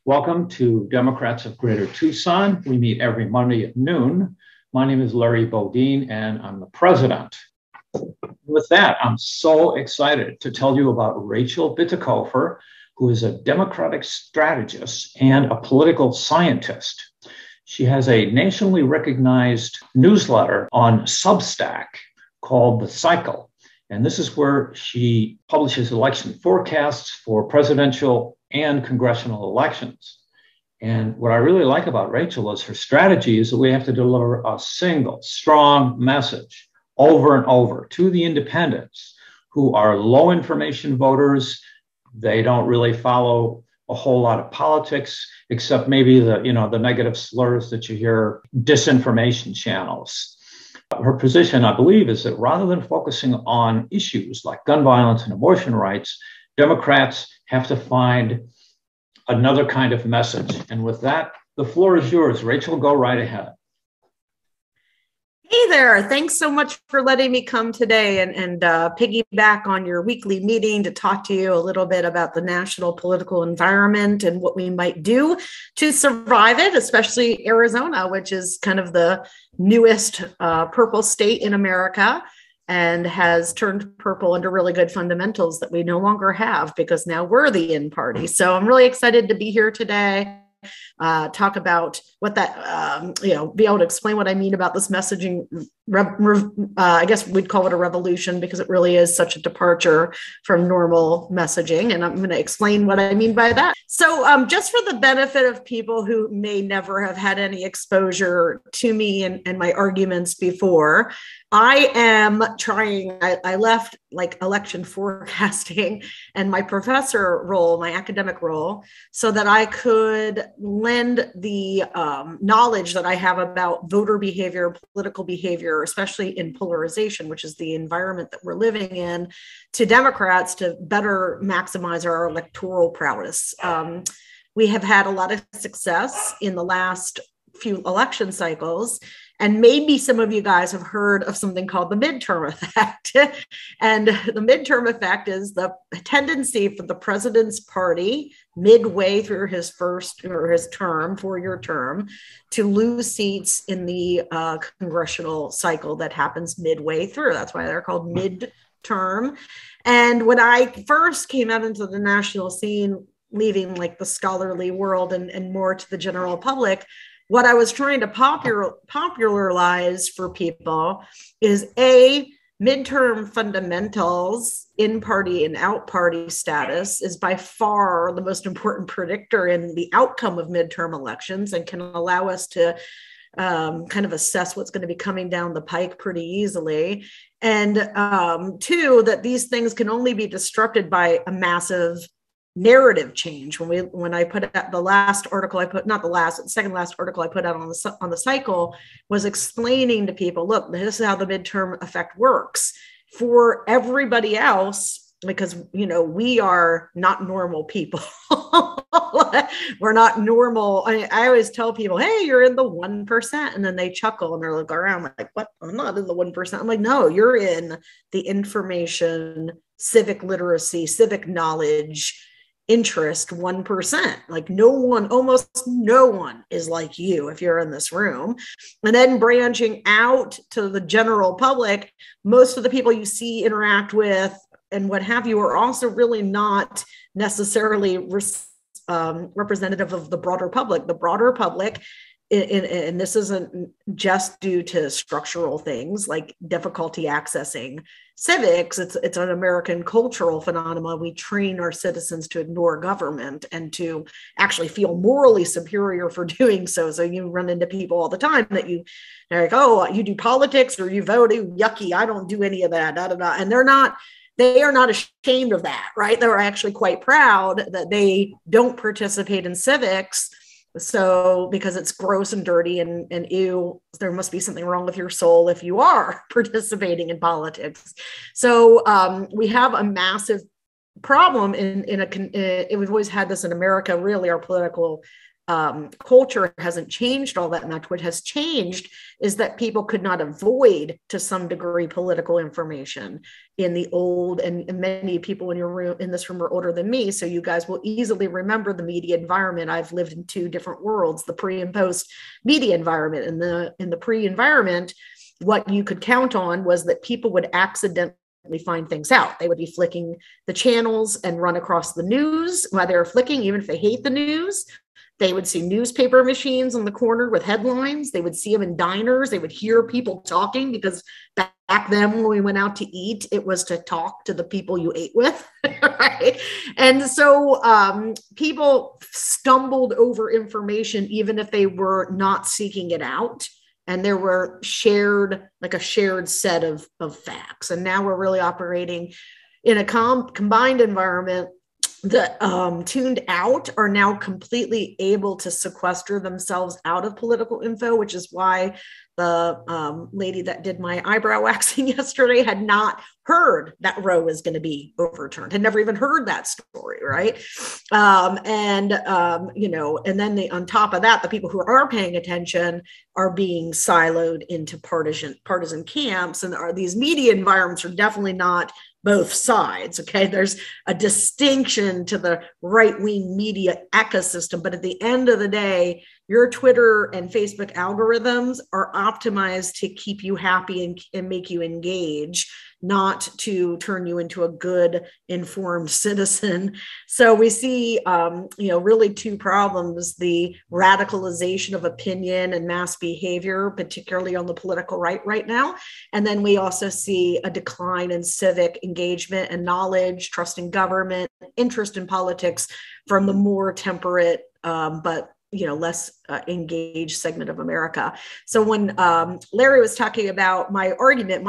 Welcome to Democrats of Greater Tucson. We meet every Monday at noon. My name is Larry Bodine, and I'm the president. With that, I'm so excited to tell you about Rachel Bitecofer, who is a Democratic strategist and a political scientist. She has a nationally recognized newsletter on Substack called The Cycle. And this is where she publishes election forecasts for presidential and congressional elections. And what I really like about Rachel is her strategy is that we have to deliver a single strong message over and over to the independents who are low information voters. They don't really follow a whole lot of politics, except maybe the negative slurs that you hear, disinformation channels. Her position, I believe, is that rather than focusing on issues like gun violence and abortion rights, Democrats have to find another kind of message. And with that, the floor is yours. Rachel, go right ahead. Hey there. Thanks so much for letting me come today and piggyback on your weekly meeting to talk to you a little bit about the national political environment and what we might do to survive it, especially Arizona, which is kind of the newest purple state in America and has turned purple under really good fundamentals that we no longer have because now we're the in party. So I'm really excited to be here today. Talk about what that, be able to explain what I mean about this messaging. I guess we'd call it a revolution because it really is such a departure from normal messaging. And I'm going to explain what I mean by that. So just for the benefit of people who may never have had any exposure to me and my arguments before, I am trying, I left like election forecasting and my professor role, my academic role, so that I could lend the knowledge that I have about voter behavior, political behavior, especially in polarization, which is the environment that we're living in, to Democrats to better maximize our electoral prowess. We have had a lot of success in the last few election cycles. And maybe some of you guys have heard of something called the midterm effect. And the midterm effect is the tendency for the president's party midway through his first or his term, 4-year term, to lose seats in the congressional cycle that happens midway through. That's why they're called midterm. And when I first came out into the national scene, leaving like the scholarly world and more to the general public, what I was trying to popularize for people is midterm fundamentals, in-party and out-party status is by far the most important predictor in the outcome of midterm elections and can allow us to kind of assess what's going to be coming down the pike pretty easily. And two, that these things can only be disrupted by a massive narrative change. When I put out the last article the second last article I put out on the cycle was explaining to people, look, this is how the midterm effect works for everybody else, because we are not normal people. We're not normal. I always tell people, hey, you're in the 1%, and then they chuckle and they're like around like, what? I'm not in the 1%. I'm like, no, you're in the information, civic literacy, civic knowledge interest 1%. Like almost no one is like you if you're in this room. And then branching out to the general public, most of the people you see, interact with, and what have you are also really not necessarily representative of the broader public. The broader public, and this isn't just due to structural things like difficulty accessing civics, it's an American cultural phenomenon. We train our citizens to ignore government and to actually feel morally superior for doing so. So you run into people all the time that they're like, oh, you do politics or you vote, yucky, I don't do any of that, da, da, da. And they are not ashamed of that, right? They're actually quite proud that they don't participate in civics. So because it's gross and dirty and ew, there must be something wrong with your soul if you are participating in politics. So we have a massive problem we've always had this in America. Really, our political culture hasn't changed all that much. What has changed is that people could not avoid, to some degree, political information in the old, and many people in your room, in this room, are older than me, so you guys will easily remember the media environment. I've lived in two different worlds, the pre and post media environment. In the pre environment, what you could count on was that people would accidentally find things out. They would be flicking the channels and run across the news while they're flicking, even if they hate the news. They would see newspaper machines on the corner with headlines. They would see them in diners. They would hear people talking, because back then when we went out to eat, it was to talk to the people you ate with, right? And so people stumbled over information even if they were not seeking it out. And there were a shared set of facts. And now we're really operating in a combined environment. The tuned out are now completely able to sequester themselves out of political info, which is why the lady that did my eyebrow waxing yesterday had not heard that Roe was going to be overturned, had never even heard that story, right? And then on top of that, the people who are paying attention are being siloed into partisan camps, and these media environments are definitely not both sides. Okay, there's a distinction to the right-wing media ecosystem, but at the end of the day, your Twitter and Facebook algorithms are optimized to keep you happy and make you engage, not to turn you into a good, informed citizen. So we see, really two problems: the radicalization of opinion and mass behavior, particularly on the political right now. And then we also see a decline in civic engagement and knowledge, trust in government, interest in politics from the more temperate, but less engaged segment of America. So when Larry was talking about my argument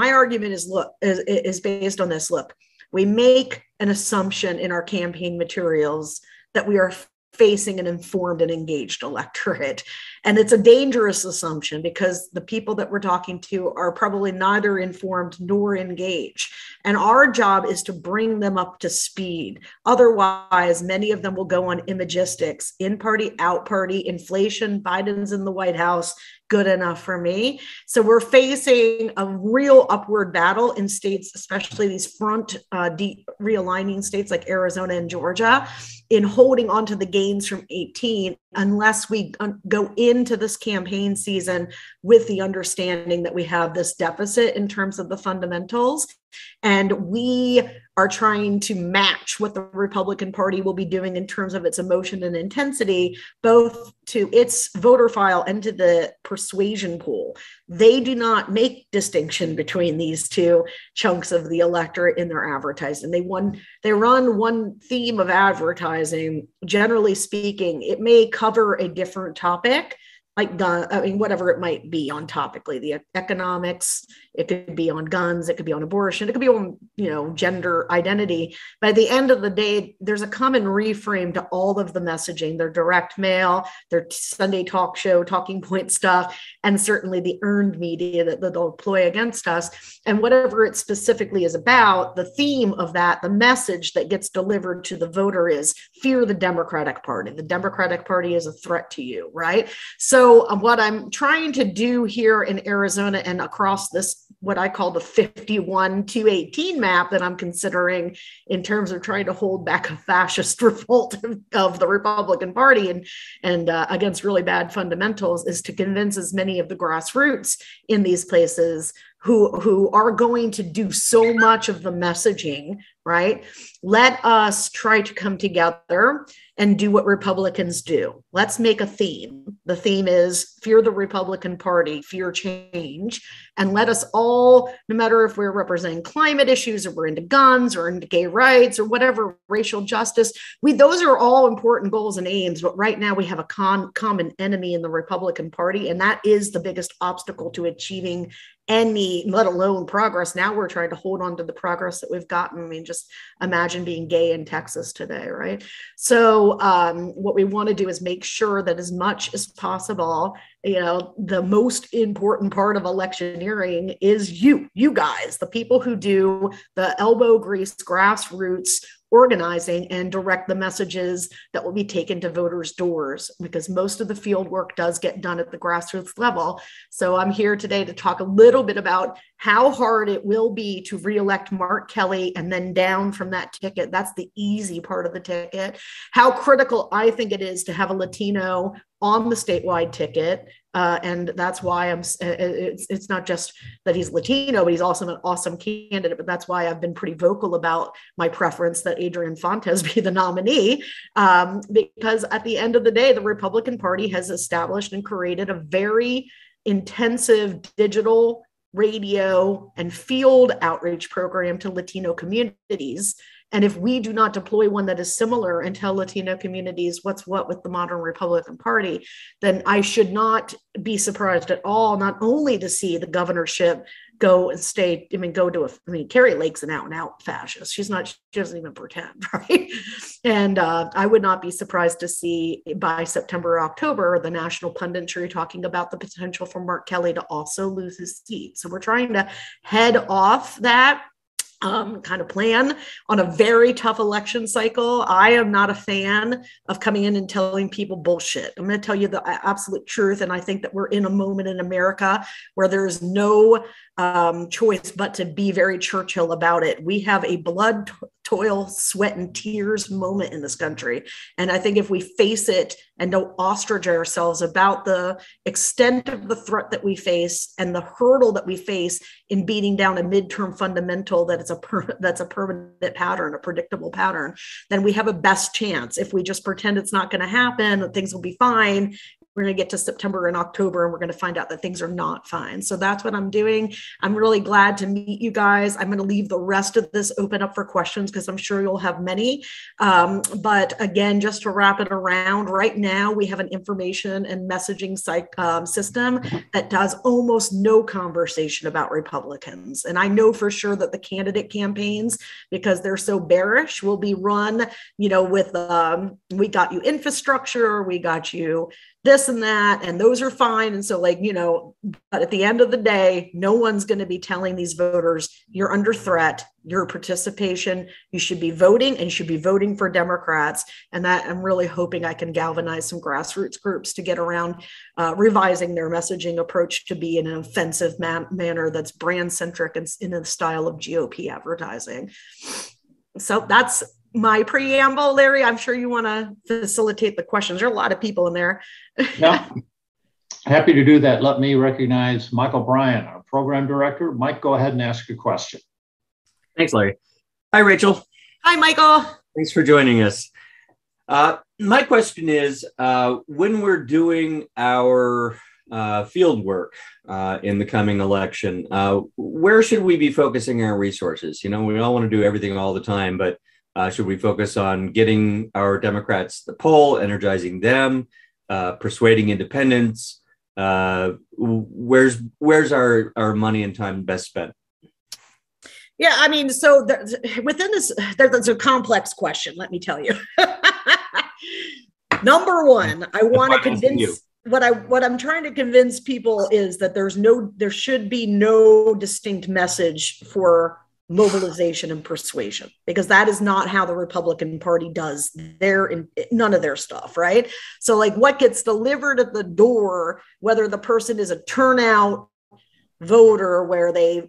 is based on this. Look, we make an assumption in our campaign materials that we are facing an informed and engaged electorate. And it's a dangerous assumption, because the people that we're talking to are probably neither informed nor engaged. And our job is to bring them up to speed. Otherwise, many of them will go on imagistics, in party, out party, inflation, Biden's in the White House, good enough for me. So we're facing a real upward battle in states, especially these front realigning states like Arizona and Georgia, in holding on to the gains from 18, unless we go into this campaign season with the understanding that we have this deficit in terms of the fundamentals. And we are trying to match what the Republican Party will be doing in terms of its emotion and intensity, both to its voter file and to the persuasion pool. They do not make distinction between these two chunks of the electorate in their advertising. They run one theme of advertising. Generally speaking, it may cover a different topic, like whatever it might be on topically, the economics, it could be on guns, it could be on abortion, it could be on, gender identity. But at the end of the day, there's a common reframe to all of the messaging, their direct mail, their Sunday talk show, talking point stuff, and certainly the earned media that they'll employ against us. And whatever it specifically is about, the theme of that, the message that gets delivered to the voter is fear the Democratic Party. The Democratic Party is a threat to you, right? So what I'm trying to do here in Arizona and across this, what I call the 51-218 map that I'm considering in terms of trying to hold back a fascist revolt of the Republican Party and against really bad fundamentals, is to convince as many of the grassroots in these places who are going to do so much of the messaging, right? Let us try to come together and do what Republicans do. Let's make a theme. The theme is fear the Republican Party, fear change. And let us all, no matter if we're representing climate issues or we're into guns or into gay rights or whatever, racial justice, those are all important goals and aims. But right now we have a common enemy in the Republican Party, and that is the biggest obstacle to achieving any, let alone progress. Now we're trying to hold on to the progress that we've gotten. I mean, just imagine being gay in Texas today, right? So what we want to do is make sure that as much as possible, the most important part of electioneering is you guys, the people who do the elbow grease, grassroots organizing and direct the messages that will be taken to voters' doors, because most of the field work does get done at the grassroots level. So I'm here today to talk a little bit about how hard it will be to reelect Mark Kelly and then down from that ticket. That's the easy part of the ticket. How critical I think it is to have a Latino on the statewide ticket. And that's why it's not just that he's Latino, but he's also an awesome candidate. But that's why I've been pretty vocal about my preference that Adrian Fontes be the nominee, because at the end of the day, the Republican Party has established and created a very intensive digital, radio, and field outreach program to Latino communities. And if we do not deploy one that is similar and tell Latino communities what's what with the modern Republican Party, then I should not be surprised at all, not only to see the governorship go and stay, Carrie Lake's an out and out fascist. She doesn't even pretend, right? And I would not be surprised to see by September or October, the national punditry talking about the potential for Mark Kelly to also lose his seat. So we're trying to head off that kind of plan on a very tough election cycle. I am not a fan of coming in and telling people bullshit. I'm going to tell you the absolute truth. And I think that we're in a moment in America where there's no choice but to be very Churchill about it. We have a blood, toil, sweat, and tears moment in this country. And I think if we face it and don't ostrich ourselves about the extent of the threat that we face and the hurdle that we face in beating down a midterm fundamental that's a permanent pattern, a predictable pattern, then we have a best chance. If we just pretend it's not going to happen, things will be fine. We're going to get to September and October, and we're going to find out that things are not fine. So that's what I'm doing. I'm really glad to meet you guys. I'm going to leave the rest of this open up for questions because I'm sure you'll have many. But again, just to wrap it around, right now we have an information and messaging system that does almost no conversation about Republicans. And I know for sure that the candidate campaigns, because they're so bearish, will be run, with we got you infrastructure, we got you this and that, and those are fine. And so but at the end of the day, no one's going to be telling these voters, you're under threat, your participation, you should be voting, and you should be voting for Democrats. And that I'm really hoping I can galvanize some grassroots groups to get around revising their messaging approach to be in an offensive manner that's brand centric and in the style of GOP advertising. So that's my preamble. Larry, I'm sure you want to facilitate the questions. There are a lot of people in there. Yeah, happy to do that. Let me recognize Michael Bryan, our program director. Mike, go ahead and ask your question. Thanks, Larry. Hi, Rachel. Hi, Michael. Thanks for joining us. My question is, when we're doing our field work in the coming election, where should we be focusing our resources? We all want to do everything all the time, but should we focus on getting our Democrats to the poll, energizing them, persuading independents? Where's our money and time best spent? Yeah, so within this, there's a complex question, let me tell you. Number one, I want to convince what I'm trying to convince people is that there should be no distinct message for mobilization and persuasion, because that is not how the Republican Party does none of their stuff, right? So what gets delivered at the door, whether the person is a turnout voter where they,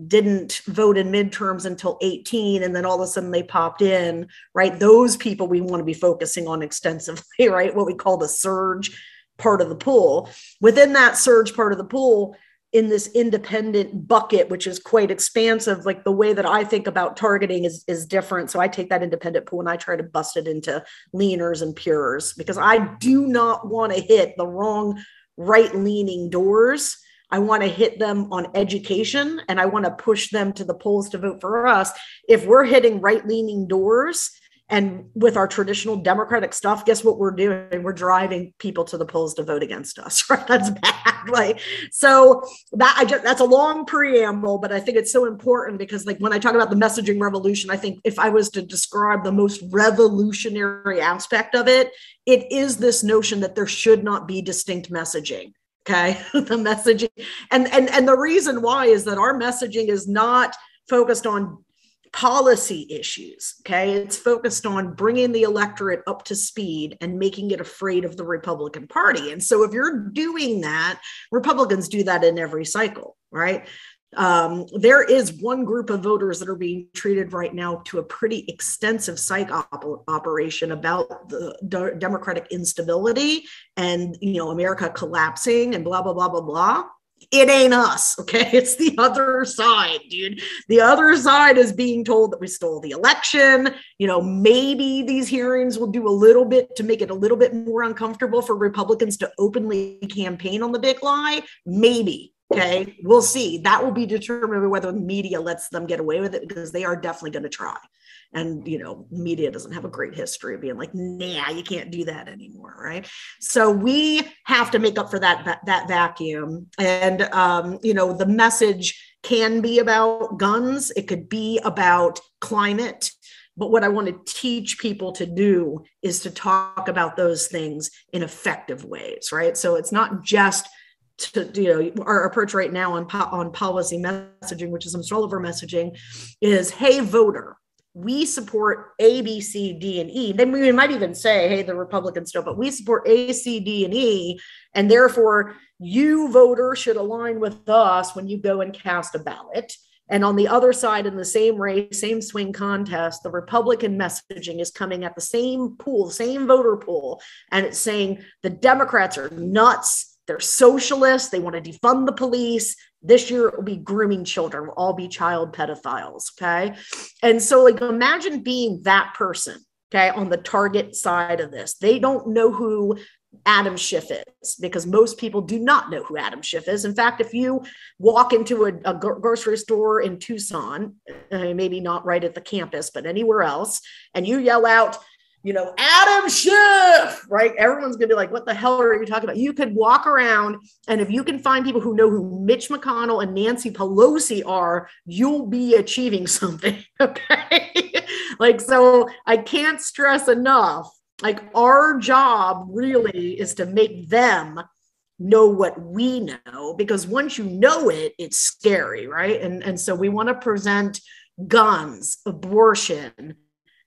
didn't vote in midterms until 18 and then all of a sudden they popped in, right? Those people we want to be focusing on extensively, right? What we call the surge part of the pool. Within that surge part of the pool, in this independent bucket, which is quite expansive, the way that I think about targeting is different. So I take that independent pool and I try to bust it into leaners and pures, because I do not want to hit the wrong right-leaning doors. I want to hit them on education, and I want to push them to the polls to vote for us. If we're hitting right-leaning doors and with our traditional Democratic stuff, guess what we're doing? We're driving people to the polls to vote against us, right? That's bad. So that's a long preamble, but I think it's so important because when I talk about the messaging revolution, I think if I was to describe the most revolutionary aspect of it, it is this notion that there should not be distinct messaging. Okay. The messaging. And the reason why is that our messaging is not focused on policy issues. Okay. It's focused on bringing the electorate up to speed and making it afraid of the Republican Party. And so if you're doing that, Republicans do that in every cycle, right? There is one group of voters that are being treated right now to a pretty extensive psych operation about the democratic instability and, America collapsing and blah, blah, blah, blah, blah. It ain't us, okay? It's the other side, dude. The other side is being told that we stole the election. Maybe these hearings will do a little bit to make it a little bit more uncomfortable for Republicans to openly campaign on the big lie. Maybe. Okay, we'll see. That will be determined whether the media lets them get away with it, because they are definitely going to try. And, media doesn't have a great history of being like, nah, you can't do that anymore, right? So we have to make up for that vacuum. And, the message can be about guns. It could be about climate. But what I want to teach people to do is to talk about those things in effective ways, right? So it's not just our approach right now on policy messaging, which is almost all of our messaging, is, hey, voter, we support A, B, C, D, and E. Then we might even say, hey, the Republicans don't, but we support A, C, D, and E. And therefore, you, voter, should align with us when you go and cast a ballot. And on the other side, in the same race, same swing contest, the Republican messaging is coming at the same pool, same voter pool. And it's saying the Democrats are nuts. They're socialists. They want to defund the police. This year it will be grooming children. We'll all be child pedophiles. Okay. And so imagine being that person, okay, on the target side of this. They don't know who Adam Schiff is, because most people do not know who Adam Schiff is. In fact, if you walk into a grocery store in Tucson, maybe not right at the campus, but anywhere else, and you yell out, Adam Schiff, right? Everyone's going to be like, what the hell are you talking about? You could walk around, and if you can find people who know who Mitch McConnell and Nancy Pelosi are, you'll be achieving something. Okay. So I can't stress enough, our job really is to make them know what we know, because once you know it, it's scary, right? And so we want to present guns, abortion,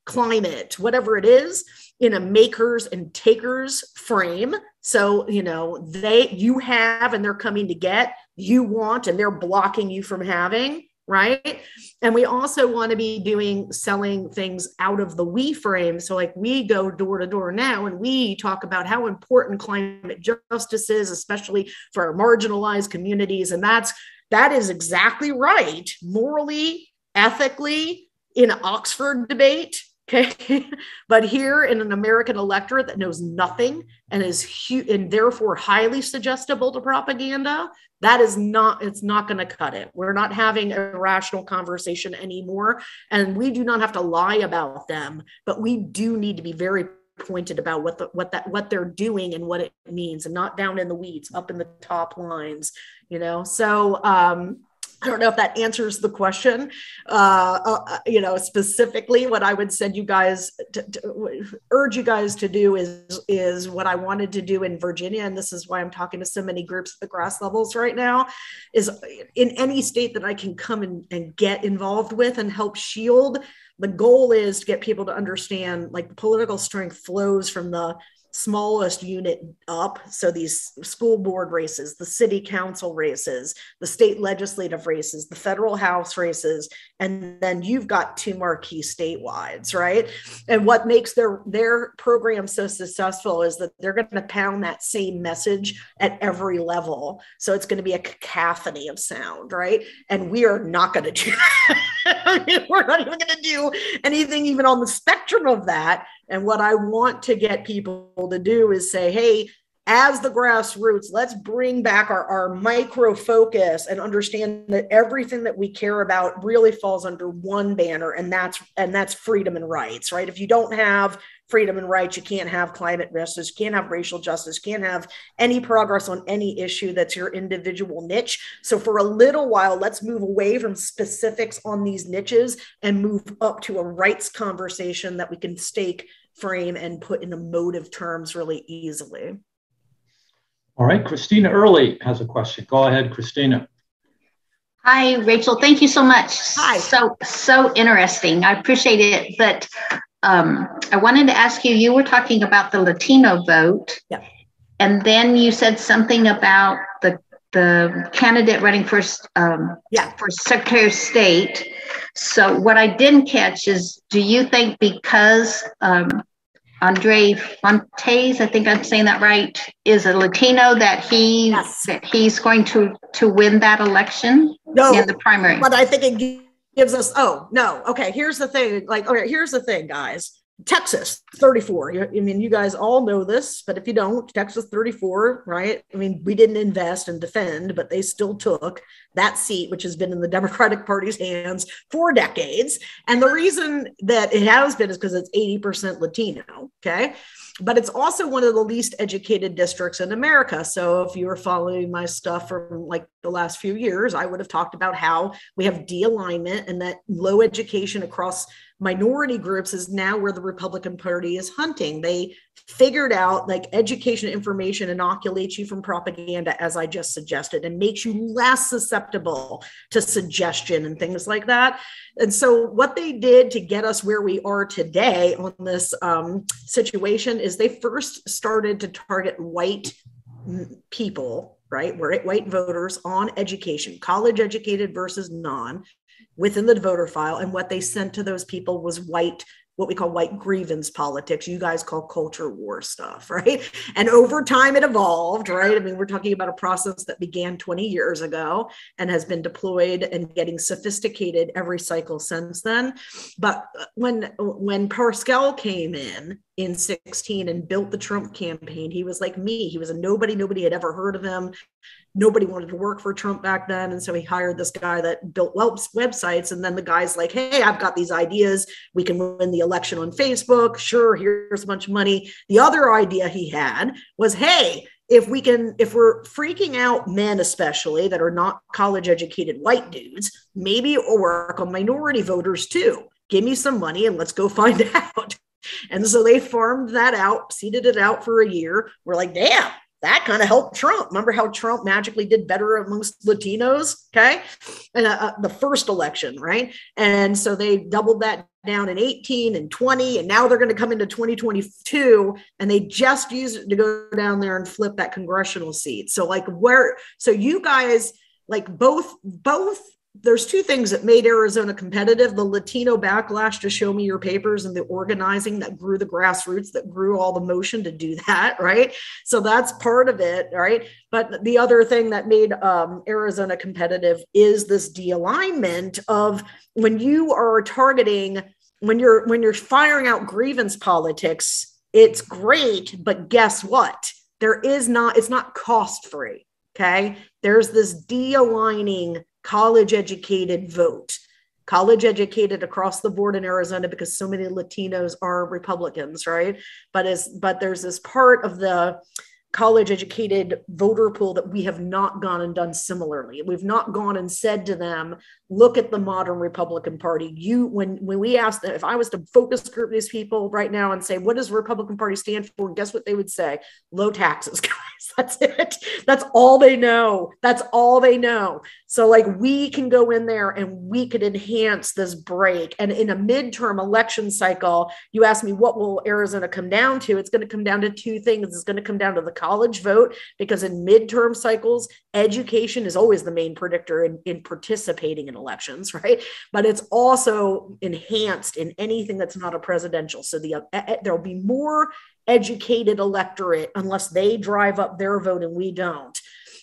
climate, whatever it is, in a makers and takers frame. So, you have and they're coming to get, you want and they're blocking you from having, right? And we also want to be selling things out of the we frame. So we go door to door now and we talk about how important climate justice is, especially for our marginalized communities. And that is exactly right. Morally, ethically, in an Oxford debate. Okay. But here in an American electorate that knows nothing and is and therefore highly suggestible to propaganda, it's not going to cut it. We're not having a rational conversation anymore. And we do not have to lie about them, but we do need to be very pointed about what they're doing and what it means, and not down in the weeds, up in the top lines, So, I don't know if that answers the question. Specifically, what I would send you guys urge you guys to do is what I wanted to do in Virginia, and this is why I'm talking to so many groups at the grass levels right now. Is in any state that I can come and get involved with and help shield. The goal is to get people to understand, the political strength flows from the smallest unit up. So these school board races, the city council races, the state legislative races, the federal house races, and then you've got two marquee statewide, right? And what makes their program so successful is that they're going to pound that same message at every level. So it's going to be a cacophony of sound, right? And we are not going to do that. We're not even going to do anything even on the spectrum of that. And what I want to get people to do is say, hey, as the grassroots, let's bring back our micro focus and understand that everything that we care about really falls under one banner, and that's freedom and rights, right? If you don't have freedom and rights, you can't have climate justice, you can't have racial justice, you can't have any progress on any issue that's your individual niche. So for a little while, let's move away from specifics on these niches and move up to a rights conversation that we can stake, frame, and put in emotive terms really easily. All right, Christina Early has a question. Go ahead, Christina. Hi, Rachel. Thank you so much. Hi. So interesting. I appreciate it. But I wanted to ask you, you were talking about the Latino vote. Yeah. And then you said something about the candidate running for Secretary of State. So what I didn't catch is, do you think because Andre Fontes, I think I'm saying that right, is a Latino that he's going to win that election in the primary? But I think it gives us, okay, here's the thing. Here's the thing, guys. Texas 34. I mean, you guys all know this, but if you don't, Texas 34, right? I mean, we didn't invest and defend, but they still took that seat, which has been in the Democratic Party's hands for decades. And the reason that it has been is because it's 80% Latino. Okay. But it's also one of the least educated districts in America. So if you were following my stuff from like the last few years, I would have talked about how we have de-alignment and that low education across minority groups is now where the Republican Party is hunting. They figured out like education information inoculates you from propaganda, as I just suggested, and makes you less susceptible to suggestion and things like that. And so what they did to get us where we are today on this situation is they first started to target white people, right? White voters on education, college educated versus non, within the voter file. And what they sent to those people was what we call white grievance politics. You guys call culture war stuff, right? And over time it evolved, right? I mean, we're talking about a process that began 20 years ago and has been deployed and getting sophisticated every cycle since then. But when Pascal came in 16 and built the Trump campaign, he was like me. He was a nobody. Nobody had ever heard of him. Nobody wanted to work for Trump back then. And so he hired this guy that built websites. And then the guy's like, hey, I've got these ideas. We can win the election on Facebook. Sure, here's a bunch of money. The other idea he had was, hey, if we're freaking out men, especially that are not college educated white dudes, maybe it'll work on minority voters too. Give me some money and let's go find out. And so they farmed that out, seeded it out for a year. We're like, damn, that kind of helped Trump. Remember how Trump magically did better amongst Latinos? Okay. And the first election, right? And so they doubled that down in 18 and 20, and now they're going to come into 2022 and they just use it to go down there and flip that congressional seat. So so you guys, like both there's two things that made Arizona competitive: the Latino backlash to show me your papers and the organizing that grew the grassroots, that grew all the motion to do that, right? So that's part of it, right? But the other thing that made Arizona competitive is this de-alignment of when you are targeting, when you're firing out grievance politics, it's great, but guess what? It's not cost-free, okay? There's this de-aligning college educated vote, college educated across the board in Arizona, because so many Latinos are Republicans, right? But there's this part of the college educated voter pool that we have not gone and done similarly. We've not gone and said to them, look at the modern Republican Party. When we asked them, if I was to focus group these people right now and say, what does the Republican Party stand for? Guess what they would say? Low taxes, guys. That's it. That's all they know. That's all they know. So like we can go in there and we could enhance this break. And in a midterm election cycle, you ask me, what will Arizona come down to? It's going to come down to two things. It's going to come down to the college vote, because in midterm cycles, education is always the main predictor in participating in elections, right? But it's also enhanced in anything that's not a presidential. So there'll be more educated electorate, unless they drive up their vote and we don't,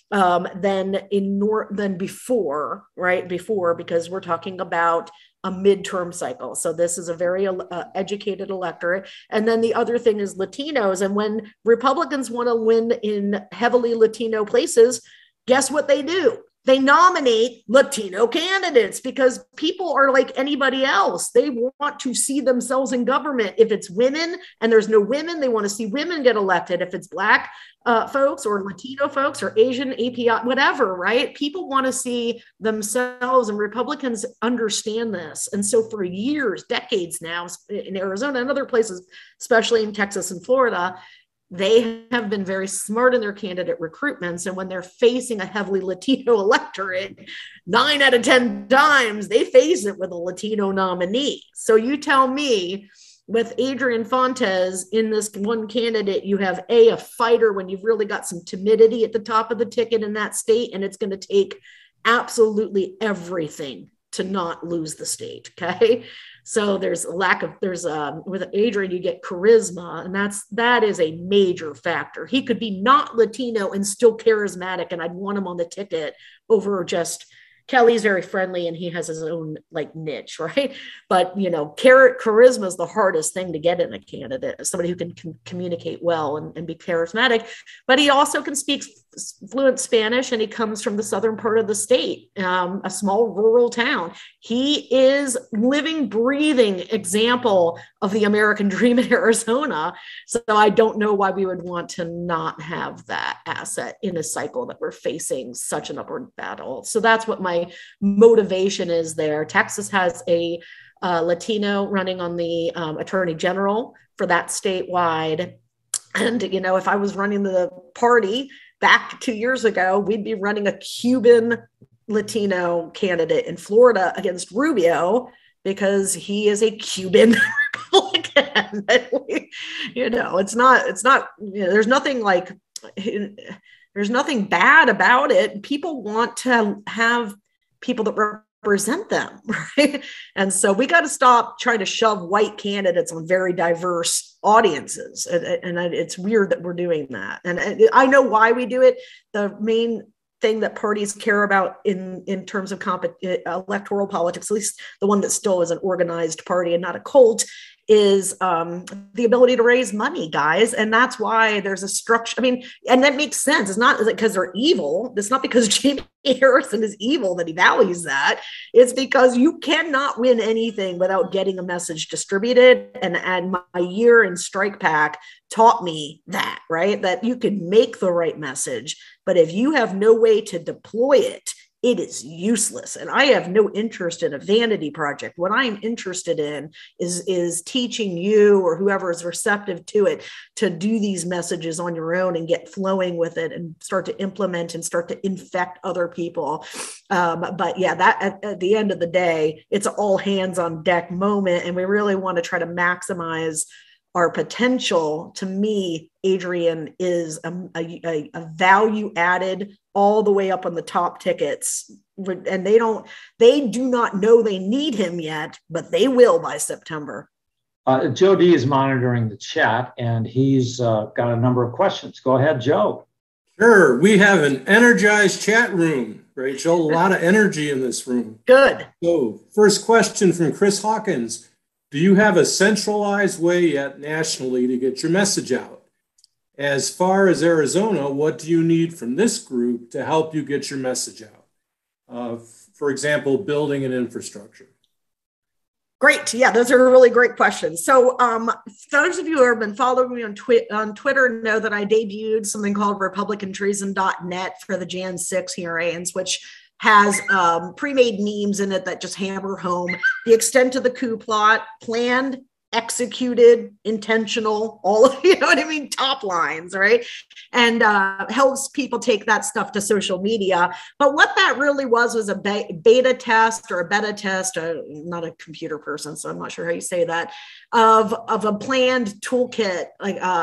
than before, right? Before, because we're talking about a midterm cycle. So this is a very educated electorate. And then the other thing is Latinos. And when Republicans want to win in heavily Latino places, guess what they do? They nominate Latino candidates, because people are like anybody else. They want to see themselves in government. If it's women and there's no women, they want to see women get elected. If it's Black folks or Latino folks or Asian, API, whatever, right? People want to see themselves, and Republicans understand this. And so for years, decades now, in Arizona and other places, especially in Texas and Florida, they have been very smart in their candidate recruitments. And when they're facing a heavily Latino electorate, 9 out of 10 times they face it with a Latino nominee. So you tell me, with Adrian Fontes in this one candidate, you have a fighter when you've really got some timidity at the top of the ticket in that state, and it's going to take absolutely everything to not lose the state. Okay. So there's with Adrian, you get charisma, and that is a major factor. He could be not Latino and still charismatic, and I'd want him on the ticket over just Kelly's very friendly and he has his own like niche, right? But charisma is the hardest thing to get in a candidate, somebody who can communicate well and be charismatic. But he also can speak fluent Spanish, and he comes from the southern part of the state, a small rural town. He is living, breathing example of the American dream in Arizona. So I don't know why we would want to not have that asset in a cycle that we're facing such an upward battle. So that's what my motivation is there. Texas has a Latino running on the attorney general for that statewide. And, if I was running the party back 2 years ago, we'd be running a Cuban Latino candidate in Florida against Rubio because he is a Cuban Republican. It's not, there's nothing like, there's nothing bad about it. People want to have people that represent them, right? And so we got to stop trying to shove white candidates on very diverse audiences. And it's weird that we're doing that. And I know why we do it. The main thing that parties care about in terms of electoral politics, at least the one that still is an organized party and not a cult, is the ability to raise money, guys. And that's why there's a structure. I mean, and that makes sense. It's not because they're evil. It's not because Jamie Harrison is evil that he values that. It's because you cannot win anything without getting a message distributed. And my year in Strike Pac taught me that, right? That you can make the right message, but if you have no way to deploy it, it is useless. And I have no interest in a vanity project. What I'm interested in is teaching you or whoever is receptive to it to do these messages on your own and get flowing with it and start to implement and start to infect other people. But yeah, that at the end of the day, it's an all hands on deck moment. And we really want to try to maximize our potential. To me, Adrian is a value added all the way up on the top tickets. And they do not know they need him yet, but they will by September. Joe D is monitoring the chat and he's got a number of questions. Go ahead, Joe. Sure. We have an energized chat room, Rachel. A lot of energy in this room. Good. So first question from Chris Hawkins. Do you have a centralized way yet nationally to get your message out? As far as Arizona, what do you need from this group to help you get your message out? For example, building an infrastructure. Great. Yeah, those are really great questions. So those of you who have been following me on Twitter know that I debuted something called republicantreason.net for the Jan 6 hearings, which has pre-made memes in it that just hammer home the extent of the coup plot, planned, executed, intentional, all of, top lines, right? And helps people take that stuff to social media. But what that really was a beta test or a beta test, not a computer person, so I'm not sure how you say that, of a planned toolkit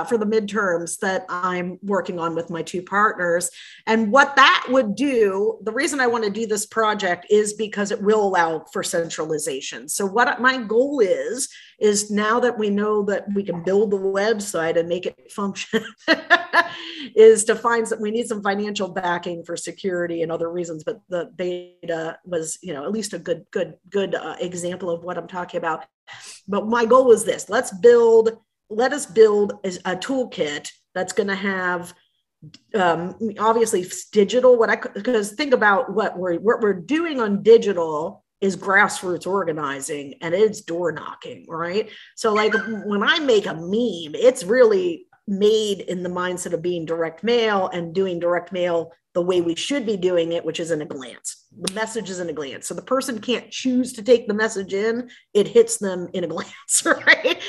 for the midterms that I'm working on with my two partners. And what that would do, the reason I want to do this project is because it will allow for centralization. So what my goal is now that we know that we can build the website and make it function, is to find that we need some financial backing for security and other reasons. But the beta was, at least a good example of what I'm talking about. But my goal was this: let us build a toolkit that's going to have obviously digital. Because think about what we're doing on digital is grassroots organizing and it's door knocking, right? So when I make a meme, it's really made in the mindset of being direct mail and doing direct mail the way we should be doing it, which is in a glance. The message is in a glance. So the person can't choose to take the message in, it hits them in a glance, right?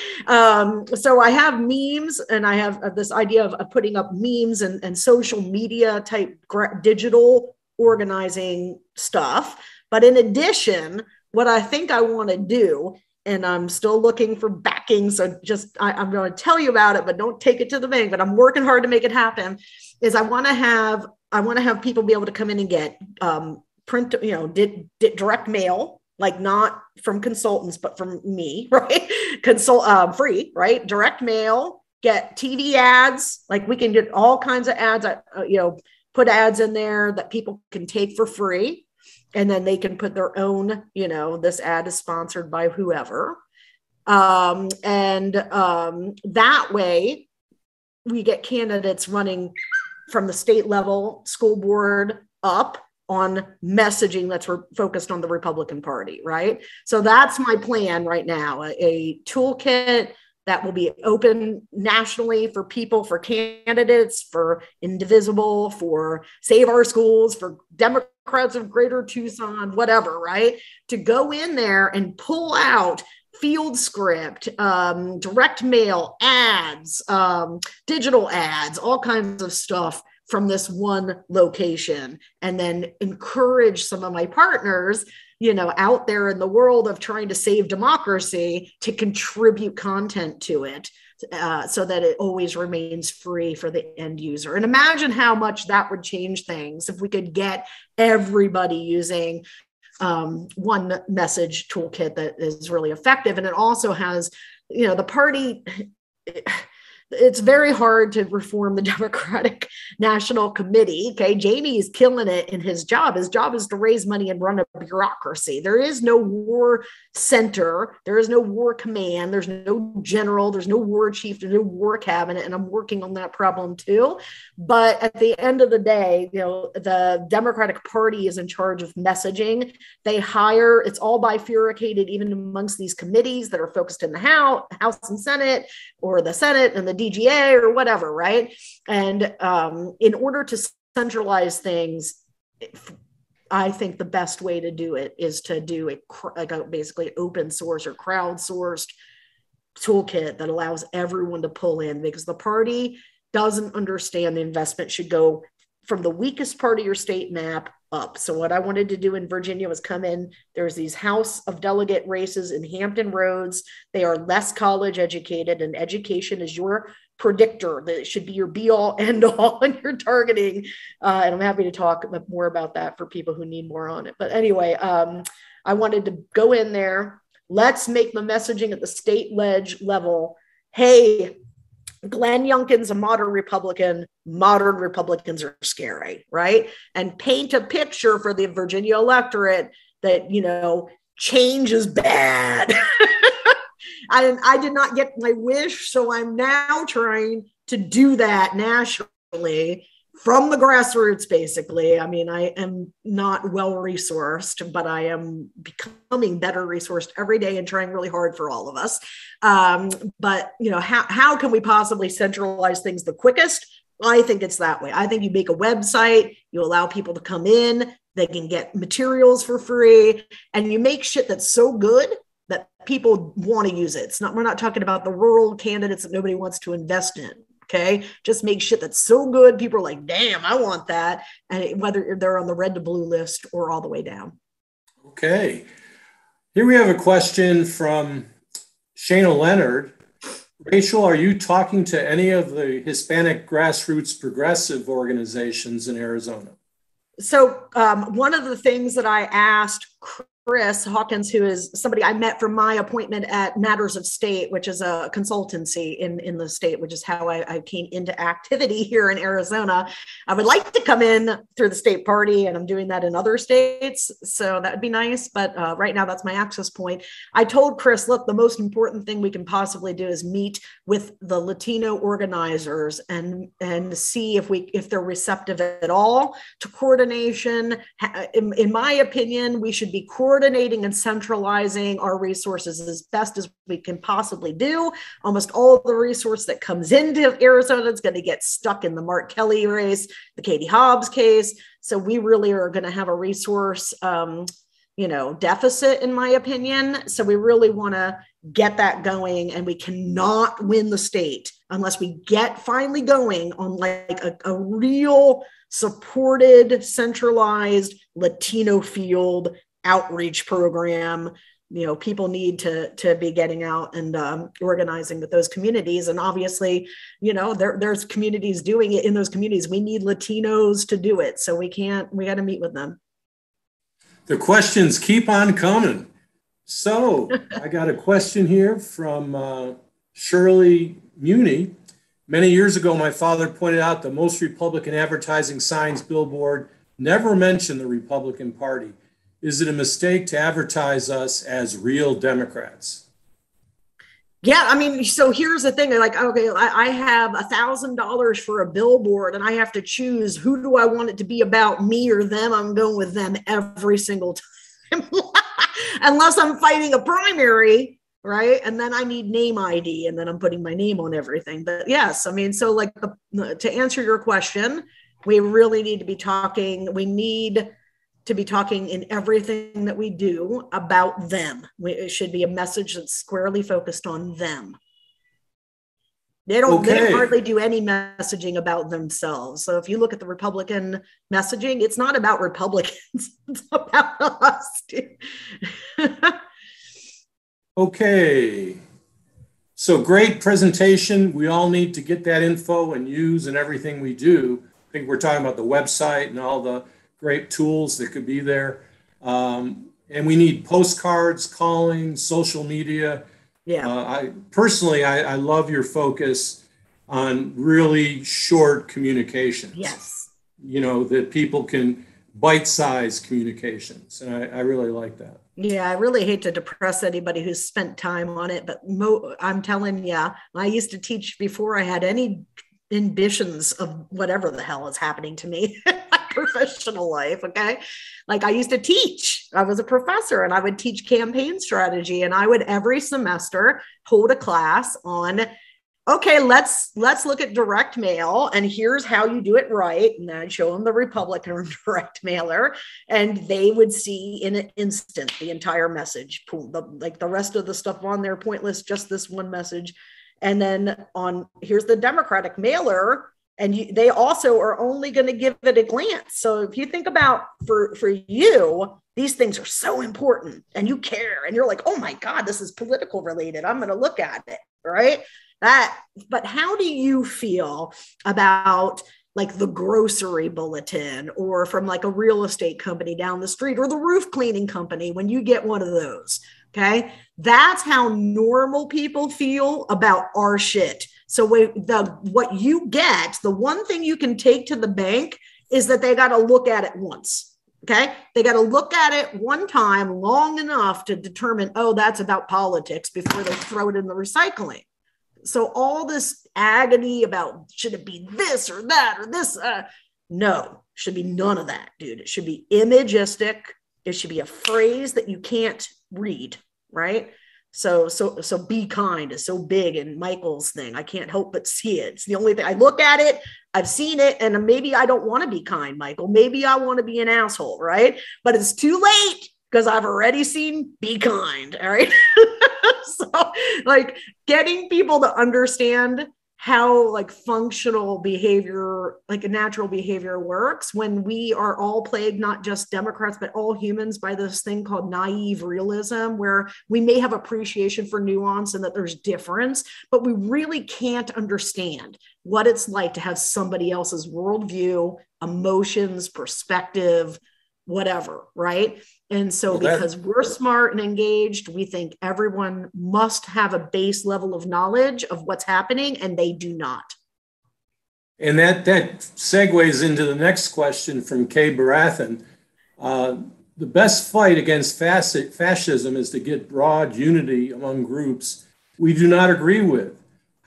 So I have memes, and I have this idea of putting up memes and social media type digital organizing stuff. But in addition, what I think I want to do, and I'm still looking for backing, so I'm going to tell you about it, but don't take it to the bank, but I'm working hard to make it happen, is I want to have people be able to come in and get print, direct mail, like not from consultants, but from me, right? Free, right? Direct mail, get TV ads, like we can get all kinds of ads, put ads in there that people can take for free. And then they can put their own, this ad is sponsored by whoever. That way we get candidates running from the state level, school board up on messaging that's focused on the Republican Party, right? So that's my plan right now, a toolkit that will be open nationally for people, for candidates, for Indivisible, for Save Our Schools, for Democrats of Greater Tucson, whatever, right? To go in there and pull out field script, direct mail, ads, digital ads, all kinds of stuff from this one location, and then encourage some of my partners out there in the world of trying to save democracy to contribute content to it, so that it always remains free for the end user. And imagine how much that would change things if we could get everybody using one message toolkit that is really effective. And it also has, the party, it's very hard to reform the Democratic National Committee. Okay. Jamie is killing it in his job. His job is to raise money and run a bureaucracy. There is no war center. There is no war command. There's no general. There's no war chief. There's no war cabinet. And I'm working on that problem too. But at the end of the day, the Democratic Party is in charge of messaging. They hire, it's all bifurcated, even amongst these committees that are focused in the House and Senate, or the Senate and the DGA or whatever, right? And in order to centralize things, I think the best way to do it is to do a basically open source or crowdsourced toolkit that allows everyone to pull in, because the party doesn't understand the investment should go from the weakest part of your state map up. So what I wanted to do in Virginia was come in, there's these House of Delegate races in Hampton Roads. They are less college educated, and education is your predictor. That should be your be all end all when you're targeting. And I'm happy to talk more about that for people who need more on it. But anyway, I wanted to go in there. Let's make the messaging at the state ledge level. Hey, Glenn Youngkin's a modern Republican. Modern Republicans are scary, right? And paint a picture for the Virginia electorate that, change is bad. I did not get my wish, so I'm now trying to do that nationally from the grassroots, basically. I mean, I am not well-resourced, but I am becoming better resourced every day and trying really hard for all of us. But, how can we possibly centralize things the quickest? I think it's that way. I think you make a website, you allow people to come in, they can get materials for free, and you make shit that's so good that people want to use it. We're not talking about the rural candidates that nobody wants to invest in. Okay. Just make shit that's so good. People are like, damn, I want that. And whether they're on the red to blue list or all the way down. Okay. Here we have a question from Shana Leonard. Rachel, are you talking to any of the Hispanic grassroots progressive organizations in Arizona? So one of the things that I asked Chris Hawkins, who is somebody I met from my appointment at Matters of State, which is a consultancy in the state, which is how I came into activity here in Arizona. I would like to come in through the state party, and I'm doing that in other states. So that would be nice. But right now, that's my access point. I told Chris, look, the most important thing we can possibly do is meet with the Latino organizers and see if they're receptive at all to coordination. In my opinion, we should be coordinating coordinating and centralizing our resources as best as we can possibly do. Almost all of the resource that comes into Arizona is going to get stuck in the Mark Kelly race, the Katie Hobbs case. So we really are going to have a resource, deficit, in my opinion. So we really want to get that going, and we cannot win the state unless we get finally going on like a real supported, centralized Latino field outreach program. People need to be getting out and organizing with those communities. And obviously, there's communities doing it in those communities. We need Latinos to do it. So we got to meet with them. The questions keep on coming. So I got a question here from Shirley Muni. Many years ago, my father pointed out the most Republican advertising signs billboard never mentioned the Republican Party. Is it a mistake to advertise us as real Democrats? Yeah, I mean, so here's the thing. Like, okay, I have $1,000 for a billboard and I have to choose who do I want it to be about, me or them. I'm going with them every single time. Unless I'm fighting a primary. Right. And then I need name ID, and then I'm putting my name on everything. But yes, I mean, so like to answer your question, we really need to be talking. We need to be talking in everything that we do about them. It should be a message that's squarely focused on them. They don't hardly do any messaging about themselves. So if you look at the Republican messaging, it's not about Republicans. It's about us, dude. Okay, so great presentation. We all need to get that info and use in everything we do. I think we're talking about the website and all the great tools that could be there. And we need postcards, calling, social media. Yeah. I personally love your focus on really short communications. Yes. That people can bite-sized communications. And I really like that. Yeah, I really hate to depress anybody who's spent time on it, but I'm telling you, I used to teach before I had any ambitions of whatever the hell is happening to me in my professional life, okay? Like I used to teach. I was a professor and I would teach campaign strategy, and I would every semester hold a class on, okay, let's look at direct mail, and here's how you do it right. And I'd show them the Republican direct mailer, and they would see in an instant the entire message. Like the rest of the stuff on there, pointless, just this one message. And then here's the Democratic mailer, and they also are only going to give it a glance. So if you think about for you, these things are so important, and you care, and you're like, oh my God, this is political related. I'm going to look at it, right? But how do you feel about like the grocery bulletin, or from like a real estate company down the street, or the roof cleaning company when you get one of those? Okay. That's how normal people feel about our shit. So what you get, the one thing you can take to the bank is that they got to look at it once. Okay. They got to look at it one time long enough to determine, oh, that's about politics, before they throw it in the recycling. So all this agony about should it be this or that or this? No, should be none of that, dude. It should be imagistic. It should be a phrase that you can't read, right? So be kind is so big in Michael's thing. I can't help but see it. It's the only thing. I look at it, I've seen it, and maybe I don't want to be kind, Michael. Maybe I want to be an asshole, right? But it's too late because I've already seen be kind, all right? So like getting people to understand how like functional behavior, like a natural behavior works when we are all plagued, not just Democrats, but all humans, by this thing called naive realism, where we may have appreciation for nuance and that there's difference, but we really can't understand what it's like to have somebody else's worldview, emotions, perspective, whatever, right? And so because we're smart and engaged, we think everyone must have a base level of knowledge of what's happening, and they do not. And that segues into the next question from Kay Barathan. The best fight against fascism is to get broad unity among groups we do not agree with.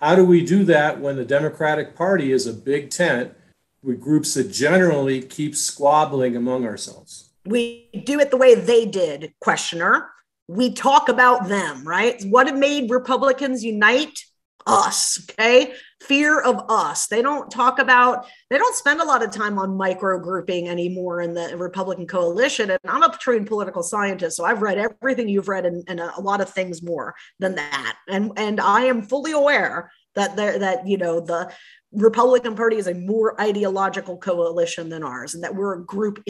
How do we do that when the Democratic Party is a big tent with groups that generally keep squabbling among ourselves? We do it the way they did, questioner. We talk about them, right? What made Republicans unite? Us, okay? Fear of us. They don't spend a lot of time on micro grouping anymore in the Republican coalition. And I'm a trained political scientist, so I've read everything you've read and a lot of things more than that. And I am fully aware that the Republican Party is a more ideological coalition than ours, and that we're a group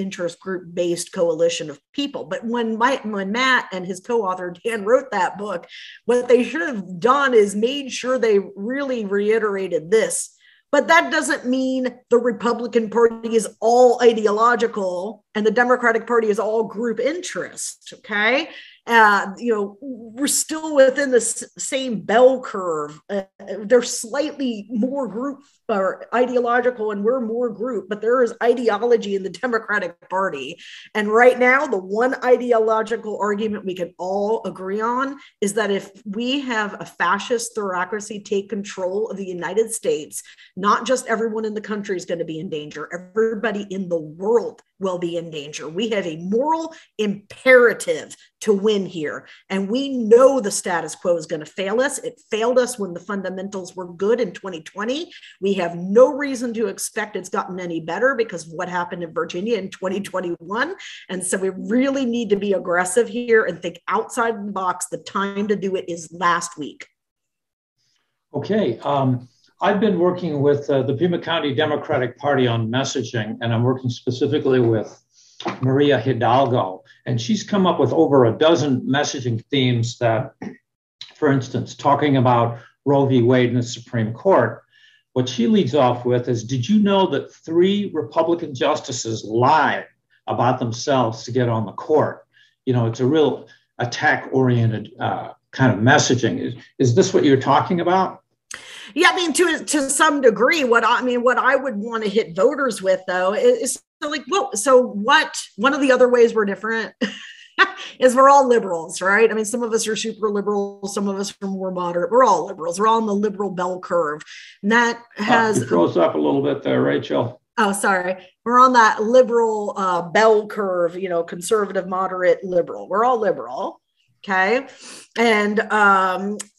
based coalition of people. But when Matt and his co-author Dan wrote that book, what they should have done is made sure they really reiterated this. But that doesn't mean the Republican Party is all ideological and the Democratic Party is all group interest, okay? We're still within the same bell curve. They're slightly more group or ideological and we're more group, but there is ideology in the Democratic Party. And right now, the one ideological argument we can all agree on is that if we have a fascist theocracy take control of the United States, not just everyone in the country is going to be in danger, everybody in the world will be in danger. We have a moral imperative to win here. And we know the status quo is going to fail us. It failed us when the fundamentals were good in 2020. We have no reason to expect it's gotten any better because of what happened in Virginia in 2021. And so we really need to be aggressive here and think outside the box. The time to do it is last week. Okay. I've been working with the Pima County Democratic Party on messaging, and I'm working specifically with Maria Hidalgo, and she's come up with over a dozen messaging themes that, for instance, talking about Roe v. Wade in the Supreme Court, what she leads off with is, did you know that 3 Republican justices lied about themselves to get on the court? It's a real attack-oriented kind of messaging. Is this what you're talking about? Yeah, I mean, to some degree, what I would want to hit voters with, though, is what one of the other ways we're different is we're all liberals, right? I mean, some of us are super liberal, some of us are more moderate. We're all liberals. We're all on the liberal bell curve. And that has... It throws up a little bit there, Rachel. Oh, sorry. We're on that liberal bell curve, conservative, moderate, liberal. We're all liberal. Okay. And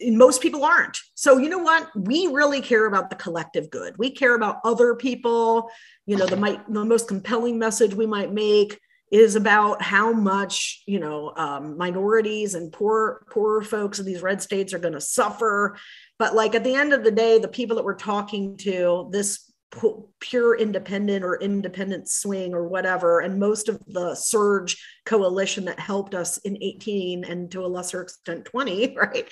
most people aren't. So you know what? We really care about the collective good. We care about other people. The most compelling message we might make is about how much, minorities and poor folks in these red states are going to suffer. But at the end of the day, the people that we're talking to, this pure independent or independent swing or whatever, and most of the surge coalition that helped us in 18 and to a lesser extent 20, right?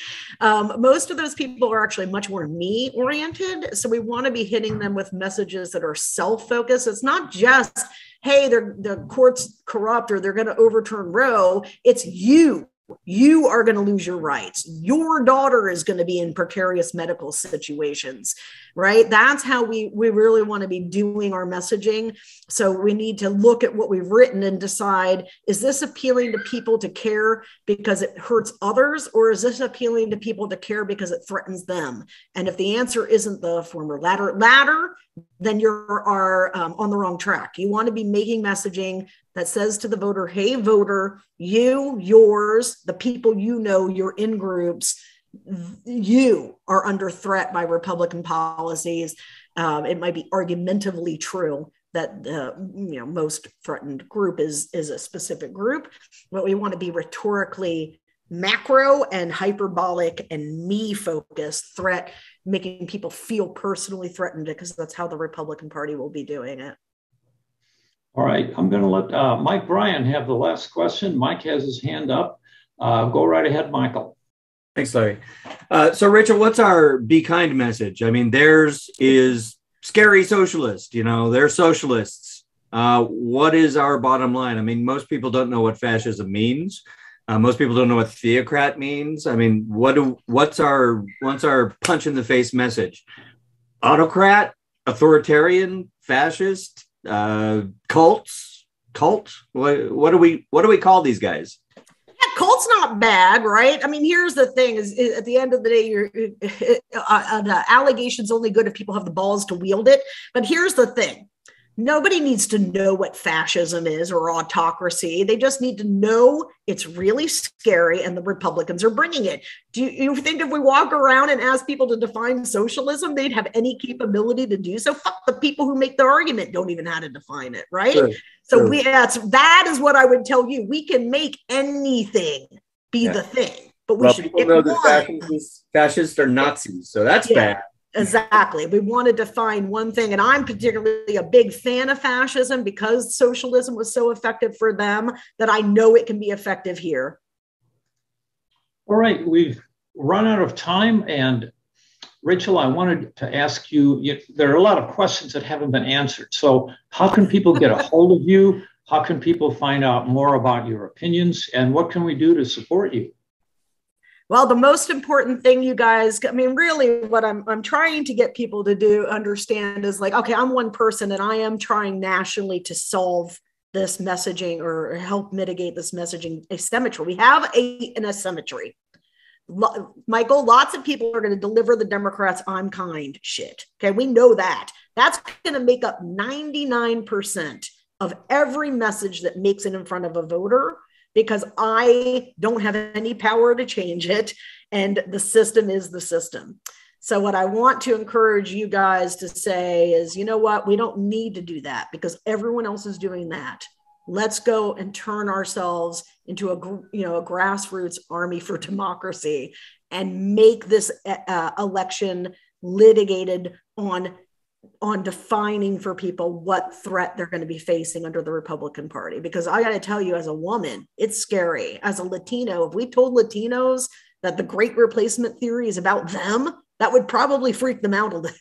Most of those people are actually much more me oriented. So we want to be hitting them with messages that are self-focused. It's not just, hey, the court's corrupt or they're going to overturn Roe. It's you. You are going to lose your rights. Your daughter is going to be in precarious medical situations, right? That's how we really want to be doing our messaging. So we need to look at what we've written and decide, is this appealing to people to care because it hurts others, or is this appealing to people to care because it threatens them? And if the answer isn't the former latter, then you're on the wrong track. You want to be making messaging that says to the voter, hey, voter, yours, the people you're in groups, you are under threat by Republican policies. It might be argumentatively true that the most threatened group is a specific group, but we want to be rhetorically macro and hyperbolic and me-focused threat, making people feel personally threatened, because that's how the Republican Party will be doing it. All right, I'm going to let Mike Bryan have the last question. Mike has his hand up. Go right ahead, Michael. Thanks, Larry. So, Rachel, what's our be kind message? I mean, theirs is scary socialist. They're socialists. What is our bottom line? I mean, most people don't know what fascism means. Most people don't know what theocrat means. I mean, what's our punch in the face message? Autocrat, authoritarian, fascist, cult. What do we call these guys? Yeah, cult's not bad, right? I mean, here's the thing: is at the end of the day, the allegation's only good if people have the balls to wield it. But here's the thing: Nobody needs to know what fascism is or autocracy. They just need to know it's really scary and the Republicans are bringing it. Do you think if we walk around and ask people to define socialism, they'd have any capability to do so? Fuck, the people who make the argument don't even know how to define it, right? Sure, so sure. That is what I would tell you. We can make anything be the thing, but we should pick one. Fascists are Nazis, so that's bad. Exactly. We want to define one thing. And I'm particularly a big fan of fascism because socialism was so effective for them that I know it can be effective here. All right. We've run out of time. And Rachel, I wanted to ask you, there are a lot of questions that haven't been answered. So how can people get a hold of you? How can people find out more about your opinions? And what can we do to support you? Well, the most important thing, you guys, I mean, really what I'm trying to get people to do, understand is like, okay, I'm one person and I am trying nationally to solve this messaging or help mitigate this messaging asymmetry. We have an asymmetry. Michael, lots of people are going to deliver the Democrats I'm kind shit. Okay, we know that. That's going to make up 99% of every message that makes it in front of a voter, because I don't have any power to change it. And the system is the system. So what I want to encourage you guys to say is, you know what, we don't need to do that because everyone else is doing that. Let's go and turn ourselves into a grassroots army for democracy and make this election litigated on defining for people what threat they're going to be facing under the Republican Party. Because I got to tell you, as a woman, it's scary. As a Latino, if we told Latinos that the great replacement theory is about them, that would probably freak them out a little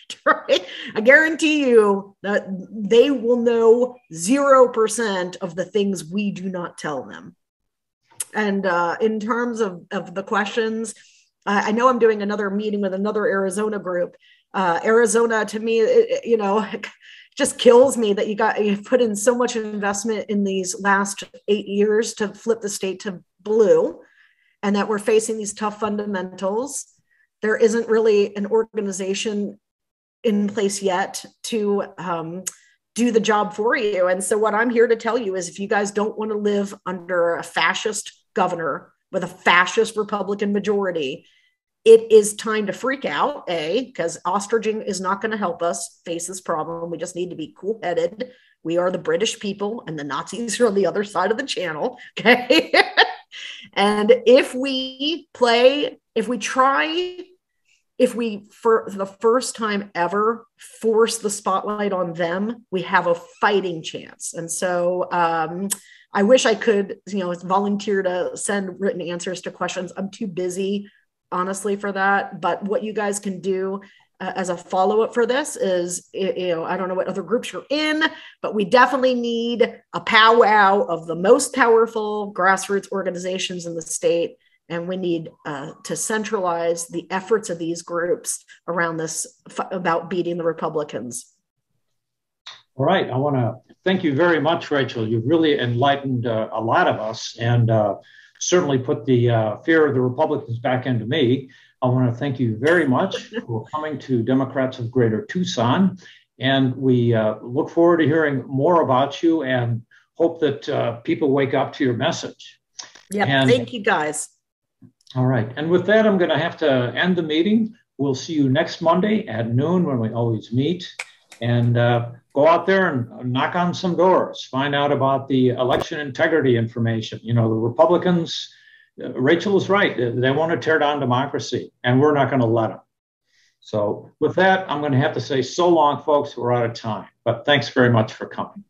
bit, right? I guarantee you that they will know 0% of the things we do not tell them. And in terms of the questions, I know I'm doing another meeting with another Arizona group. Arizona, to me, it just kills me that you've put in so much investment in these last 8 years to flip the state to blue, and that we're facing these tough fundamentals. There isn't really an organization in place yet to do the job for you. And so what I'm here to tell you is, if you guys don't want to live under a fascist governor with a fascist Republican majority, it is time to freak out, because ostriching is not going to help us face this problem. We just need to be cool-headed. We are the British people, and the Nazis are on the other side of the channel, okay? And if we for the first time ever force the spotlight on them, we have a fighting chance. And so I wish I could, volunteer to send written answers to questions. I'm too busy, honestly, for that. But what you guys can do as a follow-up for this is, I don't know what other groups you're in, but we definitely need a powwow of the most powerful grassroots organizations in the state. And we need to centralize the efforts of these groups around this about beating the Republicans. All right. I want to thank you very much, Rachel. You've really enlightened a lot of us and certainly put the fear of the Republicans back into me. I want to thank you very much for coming to Democrats of Greater Tucson. And we look forward to hearing more about you and hope that people wake up to your message. Yeah, thank you, guys. All right. And with that, I'm going to have to end the meeting. We'll see you next Monday at noon when we always meet. And go out there and knock on some doors. Find out about the election integrity information. The Republicans, Rachel is right. They want to tear down democracy, and we're not going to let them. So with that, I'm going to have to say so long, folks. We're out of time. But thanks very much for coming.